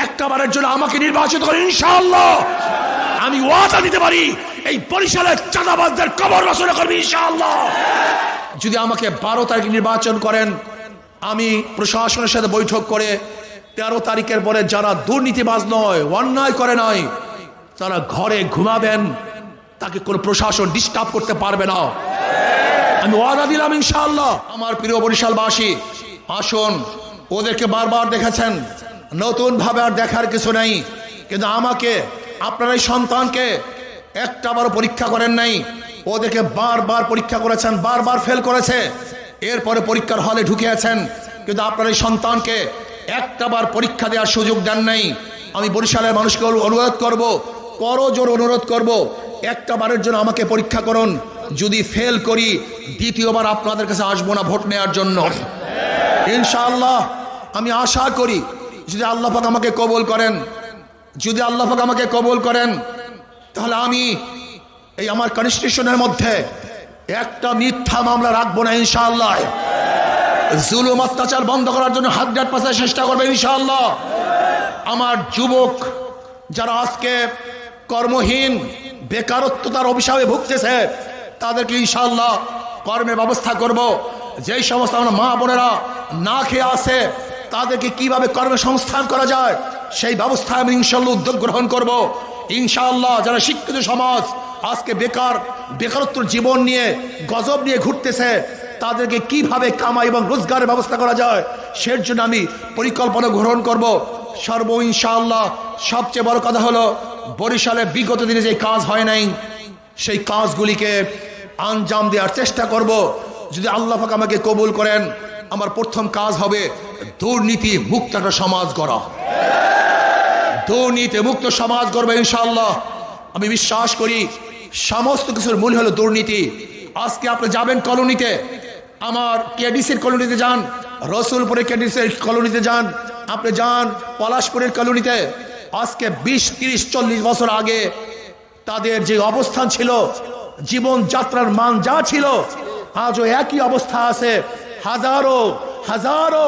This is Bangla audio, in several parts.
একটা বারের জন্য আমাকে নির্বাচিত করেন, ইনশাআল্লাহ আমি ওয়াদা দিতে পারি এই বরিশালের চাঁদাবাজদের কবর রচনা করবে ইনশাআল্লাহ। যদি আমাকে 12 তারিখ নির্বাচন করেন, আমি প্রশাসনের সাথে বৈঠক করে 13 তারিখের পরে যারা দুর্নীতিবাজ নয়, অন্যায় করে নয়, তারা ঘরে ঘুমাবেন, তাকে কোনো প্রশাসন ডিস্টার্ব করতে পারবে না, আমি ওয়াদা দিলাম ইনশাআল্লাহ। আমার প্রিয় বরিশালবাসী, আসুন, ওদেরকে বারবার দেখেছেন, নতুন ভাবে আর দেখার কিছু নেই, কিন্তু আমাকে, আপনার এই সন্তানকে একটাবারও পরীক্ষা করেন নাই, ওদেরকে বারবার পরীক্ষা করেছেন, বারবার ফেল করেছে, এরপরে পরীক্ষার হলে ঢুকিয়েছেন, কিন্তু আপনার এই সন্তানকে একটাবার পরীক্ষা দেওয়ার সুযোগ দেন নাই। আমি বরিশালের মানুষকে অনুরোধ করব, করজোর অনুরোধ করব, একটা বারের জন্য আমাকে পরীক্ষা করুন, যদি ফেল করি দ্বিতীয়বার আপনাদের কাছে আসবো না ভোট নেওয়ার জন্য ইনশাআল্লাহ। আমি আশা করি যদি আল্লাহ পাক আমাকে কবুল করেন, যদি আল্লাহ পাক আমাকে কবুল করেন, তাহলে আমি এই আমার কনস্টিটিউশনের মধ্যে একটা মিথ্যা মামলা রাখবো না ইনশাআল্লাহ। জুলুম অত্যাচার বন্ধ করার জন্য 100% চেষ্টা করবে ইনশাআল্লাহ। আমার যুবক যারা আজকে কর্মহীন, বেকারত্বতার অভিশাপে ভুগতেছে, তাদেরকে ইনশাআল্লাহ কর্মের ব্যবস্থা করব। যেই সমস্ত আমরা মা বোনেরা না খেয়ে আছে, তাদেরকে কিভাবে কর্মসংস্থান করা যায় সেই ব্যবস্থায় আমি ইনশাআল্লাহ উদ্যোগ গ্রহণ করব ইনশাআল্লাহ। যারা শিক্ষিত সমাজ আজকে বেকারত্ব জীবন নিয়ে গজব নিয়ে ঘুরতেছে, তাদেরকে কিভাবে কামাই এবং রোজগারের ব্যবস্থা করা যায় সের জন্য আমি পরিকল্পনা গ্রহণ করব ইনশাআল্লাহ। সবচেয়ে বড় কথা হলো, বরিশালে বিগত দিনে যে কাজ হয় নাই, সেই কাজগুলিকে আঞ্জাম দেওয়ার চেষ্টা করব। যদি আল্লাহ পাক আমাকে কবুল করেন, আমার প্রথম কাজ হবে দুর্নীতি মুক্ত একটা সমাজ গড়া, দুর্নীতি মুক্ত সমাজ গড়বে ইনশাআল্লাহ। আমি বিশ্বাস করি সমস্ত কিছুর মূল হলো দুর্নীতি। আজকে আপনি যাবেন কলোনিতে, আমার কেডিসির কলোনিতে যান, রসুলপুরের কেডিসির কলোনিতে যান, আপনি যান পলাশপুরের কলোনিতে, আজকে 20, 30, 40 বছর আগে তাদের যে অবস্থান ছিল, জীবন যাত্রার মান যা ছিল, আজও একই অবস্থা আছে। হাজারো হাজারো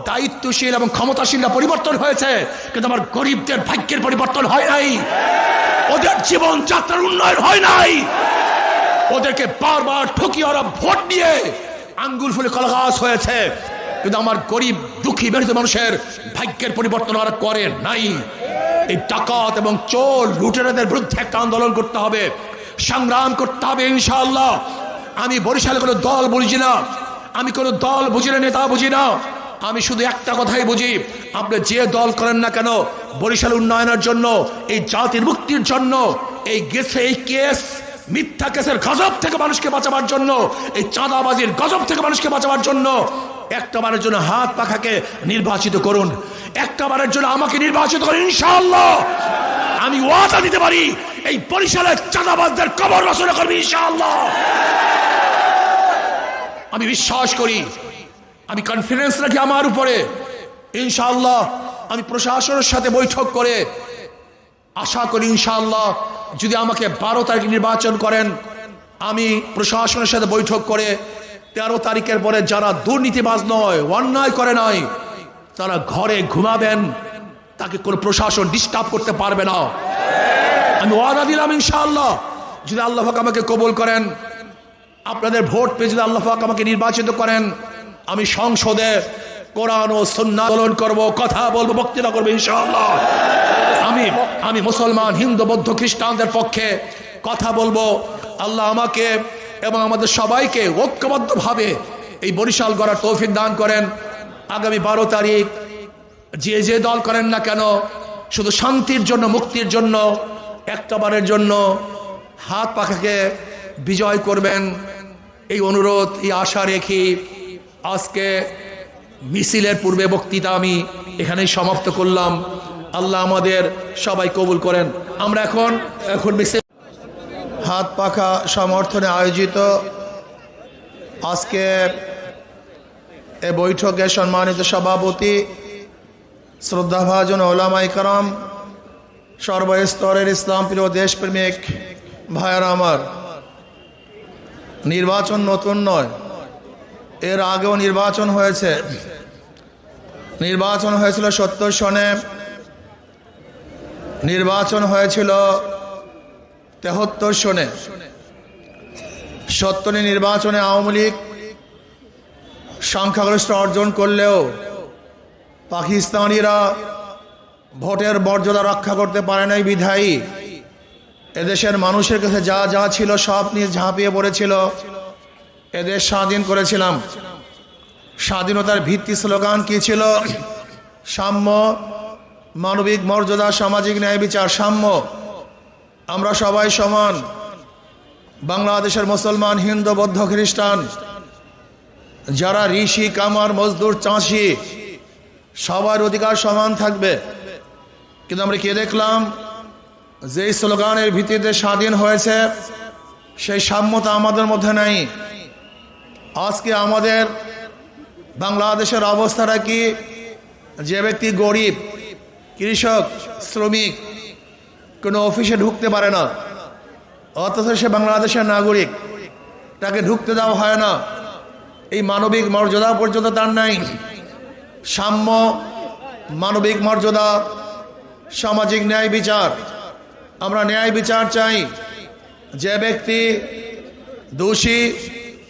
দায়িত্বশীল এবং ক্ষমতাশীলরা পরিবর্তন হয়েছে, কিন্তু আমার গরিবদের ভাগ্যের পরিবর্তন হয় নাই, ওদের জীবন যাত্রার উন্নয়ন হয় নাই। ওদেরকে বারবার ঠকিয়ে ওরা ভোট নিয়ে আঙ্গুল ফুলে কলগাছ হয়েছে, কিন্তু আমার গরিব দুঃখী মেহনত মানুষের ভাগ্যের পরিবর্তন ওরা করে নাই। এই ডাকাত এবং চোর লুটেরাদের বিরুদ্ধে একটা আন্দোলন করতে হবে, সংগ্রাম করতে হবে ইনশাআল্লাহ। আমি বরিশালে কোনো দল বুঝি না, আমি কোনো দল বুঝি না, নেতা বুঝি না, আমি শুধু একটা কথাই বুঝি, আপনি যে দল করেন না কেন, বরিশাল উন্নয়নের জন্য, এই জাতির মুক্তির জন্য, এই গেছে এই কেস মিথ্যা কেসের গজব থেকে মানুষকে বাঁচাবার জন্য, এই চাঁদাবাজির গজব থেকে মানুষকে বাঁচাবার জন্য একটা বারের জন্য হাত পাখাকে নির্বাচিত করুন, একটা বারের জন্য আমাকে নির্বাচিত করুন ইনশাআল্লাহ। আমি ওয়াদা দিতে পারি এই বরিশালের চাঁদাবাজদের কবর রচনা করবে ইনশাআল্লাহ। আমি বিশ্বাস করি, আমি কনফিডেন্স রাখি আমার উপরে ইনশাআল্লাহ। আমি প্রশাসনের সাথে বৈঠক করে আশা করি ইনশাআল্লাহ যদি আমাকে 12 তারিখ নির্বাচন করেন, আমি প্রশাসনের সাথে বৈঠক করে 13 তারিখের পরে যারা দুর্নীতিবাজ নয়, অন্যায় করে নয়, তারা ঘরে ঘুমাবেন, তাকে কোনো প্রশাসন ডিস্টার্ব করতে পারবে না, আমি ওয়াদা দিলাম ইনশাআল্লাহ। যদি আল্লাহ পাক আমাকে কবুল করেন, আপনাদের ভোট পেয়ে যদি আল্লাহ পাক আমাকে নির্বাচিত করেন, আমি সংসদে কোরআন ও সুন্নাহ আন্দোলন করব, কথা বলবো, বক্তৃতা করবো ইনশাআল্লাহ। আমি মুসলমান, হিন্দু, বৌদ্ধ, খ্রিস্টানদের পক্ষে কথা বলবো। আল্লাহ আমাকে এবং আমাদের সবাইকে ঐক্যবদ্ধভাবে এই বরিশাল গড়ার তৌফিক দান করেন। আগামী 12 তারিখ যে দল করেন না কেন, শুধু শান্তির জন্য, মুক্তির জন্য, একটা বারের জন্য হাত পাখাকে বিজয় করবেন, এই অনুরোধ, এই আশা রেখে আজকে মিছিলের পূর্বে বক্তৃতা আমি এখানেই সমাপ্ত করলাম। আল্লাহ আমাদের সবাই কবুল করেন। আমরা এখন মিছিল হাত পাখা সমর্থনে আয়োজিত আজকে এ বৈঠকে সম্মানিত সভাপতি, শ্রদ্ধাভাজন ওলামায়ে কেরাম, সর্বস্তরের ইসলাম প্রিয় দেশপ্রেমিক ভাইয়ারা আমার, নির্বাচন নতুন নয়, এর আগেও নির্বাচন হয়েছে। নির্বাচন হয়েছিল 70 সনে, নির্বাচন হয়েছিল 73 সনে। 70 নির্বাচনে আওয়ামী লীগ সংখ্যাগরিষ্ঠ অর্জন করলেও পাকিস্তানিরা ভোটের মর্যাদা রক্ষা করতে পারে নাই বিধায়ী এদেশের মানুষের কাছে যা যা ছিল সব নিয়ে ঝাঁপিয়ে পড়েছিল। এদেশ স্বাধীন করেছিলাম। স্বাধীনতার ভিত্তি স্লোগান কি ছিল? সাম্য, মানবিক মর্যাদা, সামাজিক ন্যায় বিচার, সাম্য। আমরা সবাই সমান। বাংলাদেশের মুসলমান, হিন্দু, বৌদ্ধ, খ্রিস্টান, যারা ঋষি, কামার, মজদুর, চাষি, সবার অধিকার সমান থাকবে। কিন্তু আমরা কি দেখলাম? যেই স্লোগানের ভিত্তিতে স্বাধীন হয়েছে সেই সাম্যতা আমাদের মধ্যে নাই। আজকে আমাদের বাংলাদেশের অবস্থাটা কি? যে ব্যক্তি গরিব, কৃষক, শ্রমিক, কোনো অফিসে ঢুকতে পারে না, অথচ সে বাংলাদেশের নাগরিক, তাকে ঢুকতে দেওয়া হয় না। এই মানবিক মর্যাদা পর্যন্ত তার নাই। সাম্য, মানবিক মর্যাদা, সামাজিক ন্যায় বিচার। আমরা ন্যায় বিচার চাই। যে ব্যক্তি দোষী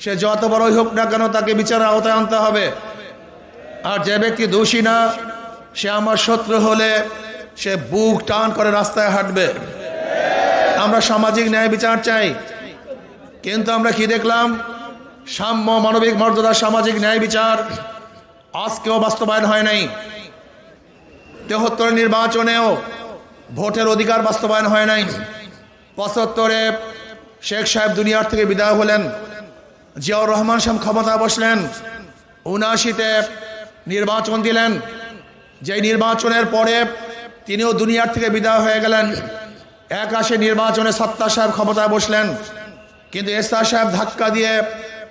সে যত বড়ই হোক না কেন তাকে বিচারের আওতায় আনতে হবে। আর যে ব্যক্তি দোষী না, সে আমার শত্রু হলে সে বুক টান করে রাস্তায় হাঁটবে। আমরা সামাজিক ন্যায় বিচার চাই। কিন্তু আমরা কি দেখলাম? সাম্য, মানবিক মর্যাদা, সামাজিক ন্যায় বিচার আজকেও বাস্তবায়ন হয় নাই। 73 নির্বাচনেও ভোটের অধিকার বাস্তবায়ন হয় নাই। 75-এ শেখ সাহেব দুনিয়ার থেকে বিদায় হলেন, জিয়াউর রহমান সাহেব ক্ষমতা বসলেন। 79-তে নির্বাচন দিলেন। যেই নির্বাচনের পরে তিনিও দুনিয়ার থেকে বিদায় হয়ে গেলেন। 81 নির্বাচনে সত্তা সাহেব ক্ষমতায় বসলেন, কিন্তু এরশাদ সাহেব ধাক্কা দিয়ে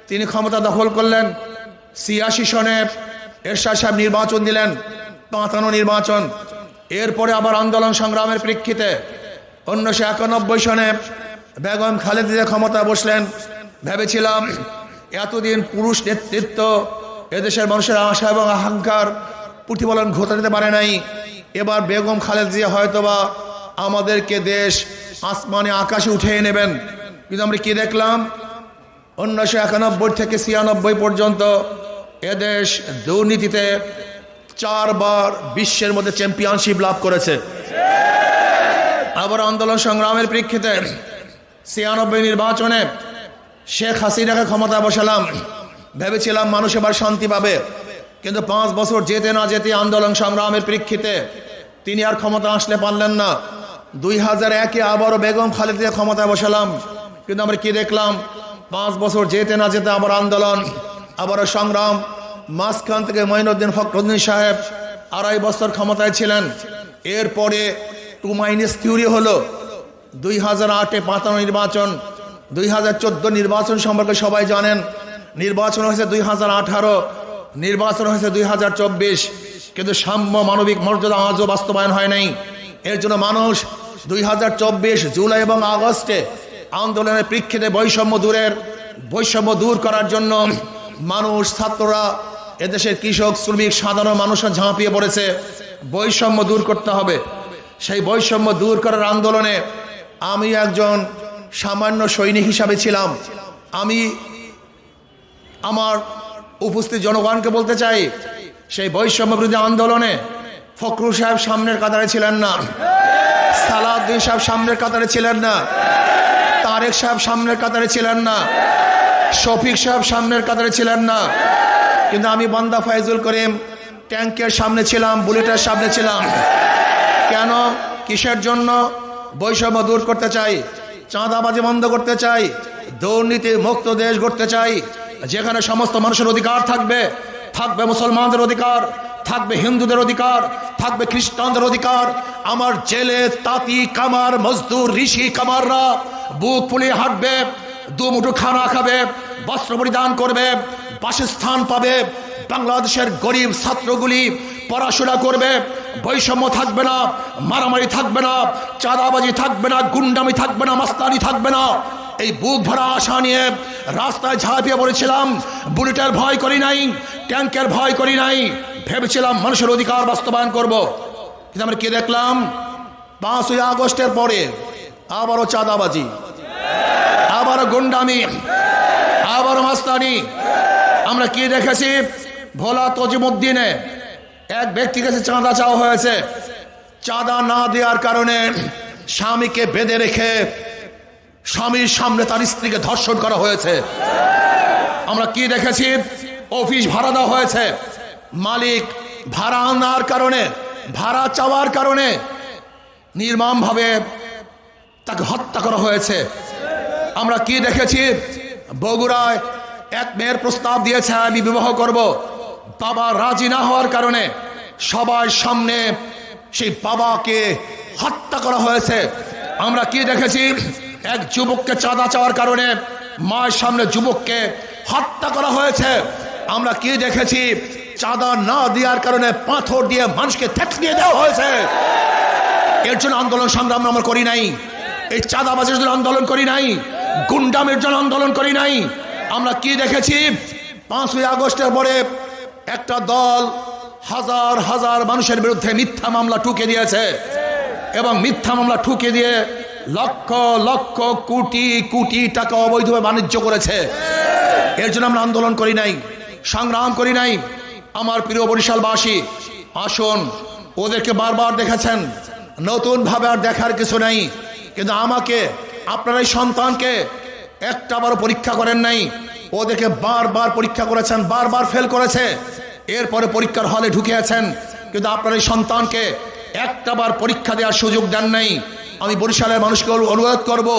তিনি ক্ষমতা দখল করলেন। 86 সনে এরশাদ সাহেব নির্বাচন দিলেন, 55 নির্বাচন। এরপরে আবার আন্দোলন সংগ্রামের প্রেক্ষিতে 1991 সনে বেগম খালেদা জিয়া ক্ষমতায় বসলেন। ভেবেছিলাম এতদিন পুরুষ নেতৃত্ব এদেশের মানুষের আশা এবং আকাঙ্ক্ষার প্রতিফলন ঘটাতে পারে নাই। এবার বেগম খালেদা জিয়া হয়তোবা আমাদেরকে দেশ আসমানে আকাশে উঠিয়ে নেবেন। কিন্তু আমরা কি দেখলাম? 1991 থেকে 96 পর্যন্ত এদেশ দুর্নীতিতে 4 বার বিশ্বের মধ্যে চ্যাম্পিয়নশিপ লাভ করেছে। আবার আন্দোলন সংগ্রামের প্রেক্ষিতে 96 নির্বাচনে শেখ হাসিনাকে ক্ষমতা বসালাম। ভেবেছিলাম মানুষ এবার শান্তি পাবে, কিন্তু 5 বছর যেতে না যেতে আন্দোলন সংগ্রামের প্রেক্ষিতে তিনি আর ক্ষমতা আসলে পারলেন না। 2001-এ আবারও বেগম খালেদা ক্ষমতা বসালাম, কিন্তু আমরা কি দেখলাম? 5 বছর যেতে না যেতে আবার আন্দোলন, আবারও সংগ্রাম। মাঝখান থেকে মঈনুদ্দিন ফখরুদ্দিন সাহেব 2.5 বছর ক্ষমতায় ছিলেন। এরপরে 2 থিওরি হলো। 2008-এ 55 নির্বাচন, 2014 নির্বাচন সম্পর্কে সবাই জানেন। নির্বাচন হয়েছে 2018, নির্বাচন হয়েছে 2024, কিন্তু সাম্য, মানবিক মর্যাদা আজও বাস্তবায়ন হয় নাই। এর জন্য মানুষ 2024 জুলাই এবং আগস্টে আন্দোলনের প্রেক্ষিতে বৈষম্য দূর করার জন্য মানুষ, ছাত্ররা, এদেশের কৃষক, শ্রমিক, সাধারণ মানুষরা ঝাঁপিয়ে পড়েছে। বৈষম্য দূর করতে হবে। সেই বৈষম্য দূর করার আন্দোলনে আমি একজন সামান্য সৈনিক হিসাবে ছিলাম। আমি আমার উপস্থিত জনগণকে বলতে চাই, সেই বৈষম্য বিরোধী আন্দোলনে ফখরুল সাহেব সামনের কাতারে ছিলেন না, সালাউদ্দিন সাহেব সামনের কাতারে ছিলেন না, তারেক সাহেব সামনের কাতারে ছিলেন না, শফিক সাহেব সামনের কাতারে ছিলেন না। কিন্তু আমি বান্দা ফাইজুল করিম ট্যাঙ্কের সামনে ছিলাম, বুলেটের সামনে ছিলাম। কেন? কিসের জন্য? বৈষম্য দূর করতে চাই, চাঁদাবাজি বন্ধ করতে চাই, দুর্নীতি মুক্ত দেশ গড়তে চাই, যেখানে সমস্ত মানুষের অধিকার থাকবে। থাকবে মুসলমানদের অধিকার, থাকবে হিন্দুদের অধিকার, থাকবে খ্রিস্টানদের অধিকার। আমার জেলে, তাঁতি, কামার, মজদুর, ঋষি, কামাররা বুক ফুলিয়ে হাঁটবে, দুমুঠো খানা খাবে, বস্ত্র পরিধান করবে, বাসস্থান পাবে। বাংলাদেশের গরিব ছাত্রগুলি পড়াশোনা করবে। বৈষম্য থাকবে না, মারামারি থাকবে না, চাঁদাবাজি থাকবে না, গুন্ডামি থাকবে না, মাস্তানি থাকবে না। এই বুক ভরা আশা নিয়ে রাস্তায় ঝাঁপিয়ে পড়েছিলাম। বুলেটের ভয় করি নাই, ট্যাঙ্কের ভয় করি নাই। ভেবেছিলাম মানুষের অধিকার বাস্তবায়ন করব। কিন্তু আমরা কি দেখলাম? 5ই আগস্টের পরে আবারও চাঁদাবাজি, আবারও গুন্ডামি, আবারও মাস্তানি। আমরা কি দেখেছি? ভোলা তজিমুদ্দিনে এক ব্যক্তির কাছে চাঁদা চাওয়া হয়েছে। চাঁদা না দেওয়ার কারণে স্বামীকে বেঁধে রেখে স্বামীর সামনে তার স্ত্রীকে ধর্ষণ করা হয়েছে। আমরা কি দেখেছি? অফিস ভাড়া দেওয়া হয়েছে, মালিক ভাড়া আনার কারণে, ভাড়া চাওয়ার কারণে নির্মমভাবে তাকে হত্যা করা হয়েছে। আমরা কি দেখেছি? বগুড়ায় এক মেয়ের প্রস্তাব দিয়েছে আমি বিবাহ করব, বাবা রাজি না হওয়ার কারণে সবার সামনে সেই বাবাকে হত্যা করা হয়েছে। আমরা কি দেখেছি? এক যুবককে চাঁদা চাওয়ার কারণে মায়ের সামনে যুবককে হত্যা করা হয়েছে। আমরা কি দেখেছি? চাঁদা না দেওয়ার কারণে পাথর দিয়ে মানুষকে থেতলিয়ে দেওয়া হয়েছে। এর জন্য আন্দোলন সংগ্রাম আমরা করি নাই, এই চাঁদাবাজের জন্য আন্দোলন করি নাই, গুন্ডামের জন্য আন্দোলন করি নাই। আমরা কি দেখেছি? 5ই আগস্টের পরে একটা দল হাজার হাজার মানুষের বিরুদ্ধে মিথ্যা মামলা ঠুকে দিয়েছে এবং মিথ্যা মামলা ঠুকে দিয়ে লক্ষ লক্ষ কোটি কোটি টাকা অবৈধভাবে বাণিজ্য করেছে। এর জন্য আমরা আন্দোলন করি নাই, সংগ্রাম করি নাই। আমার প্রিয় বরিশালবাসী, আসুন, ওদেরকে বারবার দেখেছেন, নতুন ভাবে আর দেখার কিছু নাই। কিন্তু আমাকে, আপনার এই সন্তানকে একটাবারও পরীক্ষা করেন নাই। ওদেরকে বারবার পরীক্ষা করেছেন, বারবার ফেল করেছে, এরপরে পরীক্ষার হলে ঢুকিয়েছেন, কিন্তু আপনার এই সন্তানকে একটাবার পরীক্ষা দেওয়ার সুযোগ দেন নাই। আমি বরিশালের মানুষকে অনুরোধ করব,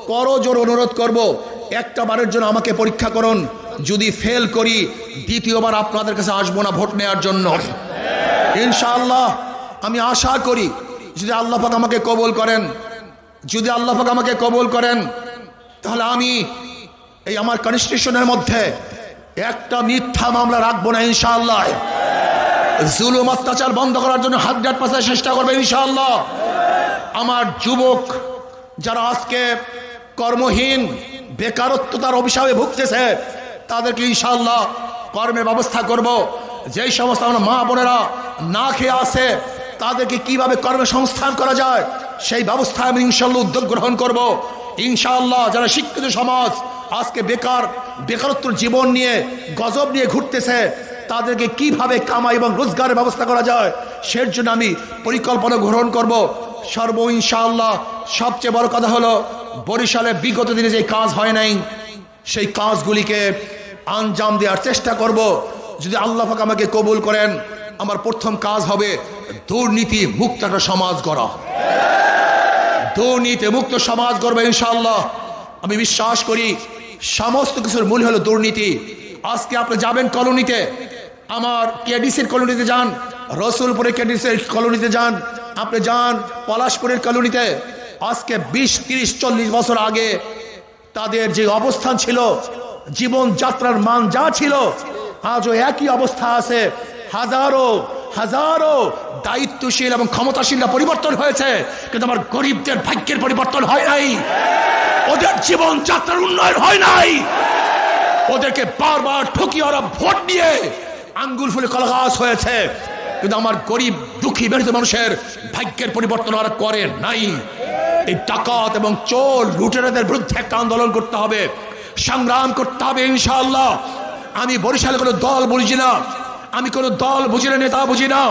করজোর অনুরোধ করব, একটাবারের জন্য আমাকে পরীক্ষা করুন। যদি ফেল করি, দ্বিতীয়বার আপনাদের কাছে আসবো না ভোট নেওয়ার জন্য। ইনশাআল্লাহ আমি আশা করি, যদি আল্লাহ পাক আমাকে কবুল করেন, যদি আল্লাহ পাক আমাকে কবুল করেন, তাহলে আমি এই আমার কনস্টিটিউশনের মধ্যে একটা মিথ্যা মামলা রাখবো না ইনশাআল্লাহ। জুলুম অত্যাচার বন্ধ করার জন্য 100% চেষ্টা করবে ইনশাআল্লাহ। আমার যুবক যারা আজকে কর্মহীন, বেকারত্বতার অভিশাপে ভুগতেছে, তাদেরকে ইনশাআল্লাহ কর্মের ব্যবস্থা করব। যেই সমস্ত আমার মা বোনেরা না খেয়ে আছে, তাদেরকে কিভাবে কর্মসংস্থান করা যায় সেই ব্যবস্থায় আমি ইনশাআল্লাহ উদ্যোগ গ্রহণ করব। ইনশাআল্লাহ যারা শিক্ষিত সমাজ আজকে বেকারত্ব জীবন নিয়ে গজব নিয়ে ঘুরতেছে, তাদেরকে কিভাবে কামাই এবং রোজগারের ব্যবস্থা করা যায় সের জন্য আমি পরিকল্পনা গ্রহণ করব। ইনশাআল্লাহ সবচেয়ে বড় কথা হলো, বরিশালে বিগত দিনে যে কাজ হয় নাই, সেই কাজগুলিকে আঞ্জাম দেওয়ার চেষ্টা করব। যদি আল্লাহ পাক আমাকে কবুল করেন, আমার প্রথম কাজ হবে দুর্নীতি মুক্ত একটা সমাজ গড়া, দুর্নীতি মুক্ত সমাজ গড়বে ইনশাআল্লাহ। আমি বিশ্বাস করি সমস্ত কিছুর মূল হলো দুর্নীতি। আজকে আপনি যাবেন কলোনিতে, আমার কেডিসির কলোনিতে যান, রসুলপুরের কেডিসির কলোনিতে যান, আপনি যান পলাশপুরের কলোনিতে, আজকে 20, 30, 40 বছর আগে তাদের যে অবস্থান ছিল, জীবন যাত্রার মান যা ছিল, আজও একই অবস্থা আছে। হাজারো হাজারো দায়িত্বশীল এবং ক্ষমতাশীলরা পরিবর্তন হয়েছে, কিন্তু আমার গরিবদের ভাগ্যের পরিবর্তন হয় নাই, ওদের জীবন যাত্রার উন্নয়ন হয় নাই। ওদেরকে বারবার ঠকিয়ে ওরা ভোট নিয়ে আঙ্গুল ফুলে কলগাছ হয়েছে, কিন্তু আমার গরিব দুঃখী মেহনত মানুষের ভাগ্যের পরিবর্তন ওরা করে নাই। এই ডাকাত এবং চোর লুটেরাদের বিরুদ্ধে একটা আন্দোলন করতে হবে, সংগ্রাম করতে হবে ইনশাআল্লাহ। আমি বরিশালে কোনো দল বুঝি না, আমি কোনো দল বুঝি না, নেতা বুঝি না,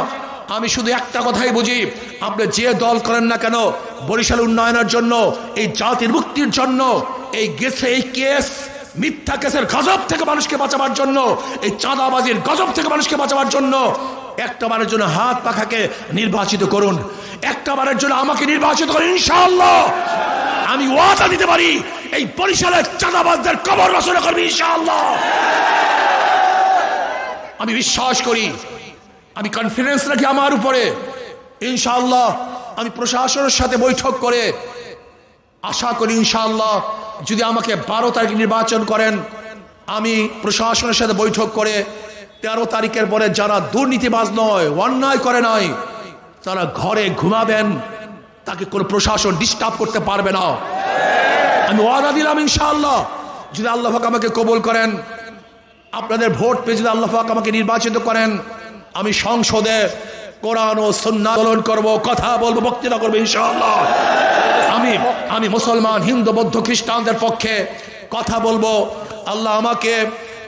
আমি শুধু একটা কথাই বুঝি, আপনি যে দল করেন না কেন, বরিশাল উন্নয়নের জন্য, এই জাতির মুক্তির জন্য, এই গেছে এই কেস মিথ্যা কেসের গজব থেকে মানুষকে বাঁচাবার জন্য, এই চাঁদাবাজির গজব থেকে মানুষকে বাঁচাবার জন্য একটাবারের জন্য হাত পাখাকে নির্বাচিত করুন, একটাবারের জন্য আমাকে নির্বাচিত করুন ইনশাআল্লাহ। আমি ওয়াদা দিতে পারি, এই বরিশালের চাঁদাবাজদের কবর রচনা করবে ইনশাআল্লাহ। আমি বিশ্বাস করি, আমি কনফিডেন্স রাখি আমার উপরে ইনশাআল্লাহ। আমি প্রশাসনের সাথে বৈঠক করে আশা করি ইনশাআল্লাহ, যদি আমাকে 12 তারিখ নির্বাচন করেন, আমি প্রশাসনের সাথে বৈঠক করে 13 তারিখের পরে যারা দুর্নীতিবাজ নয়, অন্যায় করে নাই, তারা ঘরে ঘুমাবেন, তাকে কোনো প্রশাসন ডিস্টার্ব করতে পারবে না। আমি ওয়াদা দিলাম ইনশাআল্লাহ, যদি আল্লাহ পাক আমাকে কবুল করেন, আপনাদের ভোট পেয়ে যদি আল্লাহ পাক আমাকে নির্বাচিত করেন, আমি সংসদে কোরআন ও সুন্নাহ পালন করব, কথা বলবো, বক্তৃতা করবো ইনশাআল্লাহ। আমি মুসলমান, হিন্দু, বৌদ্ধ, খ্রিস্টানদের পক্ষে কথা বলবো। আল্লাহ আমাকে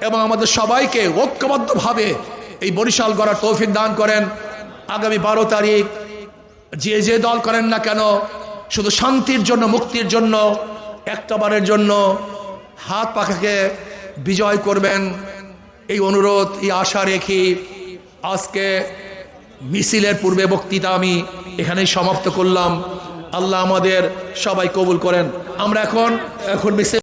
এবং আমাদের সবাইকে ঐক্যবদ্ধভাবে এই বরিশাল গড়ার তৌফিক দান করেন। আগামী 12 তারিখ যে দল করেন না কেন, শুধু শান্তির জন্য, মুক্তির জন্য, একটাবারের জন্য হাত পাখাকে বিজয় করবেন, এই অনুরোধ, এই আশা রেখে আজকে মিছিলের পূর্বে বক্তৃতা আমি এখানেই সমাপ্ত করলাম। আল্লাহ আমাদের সবাই কবুল করেন। আমরা এখন মিছিল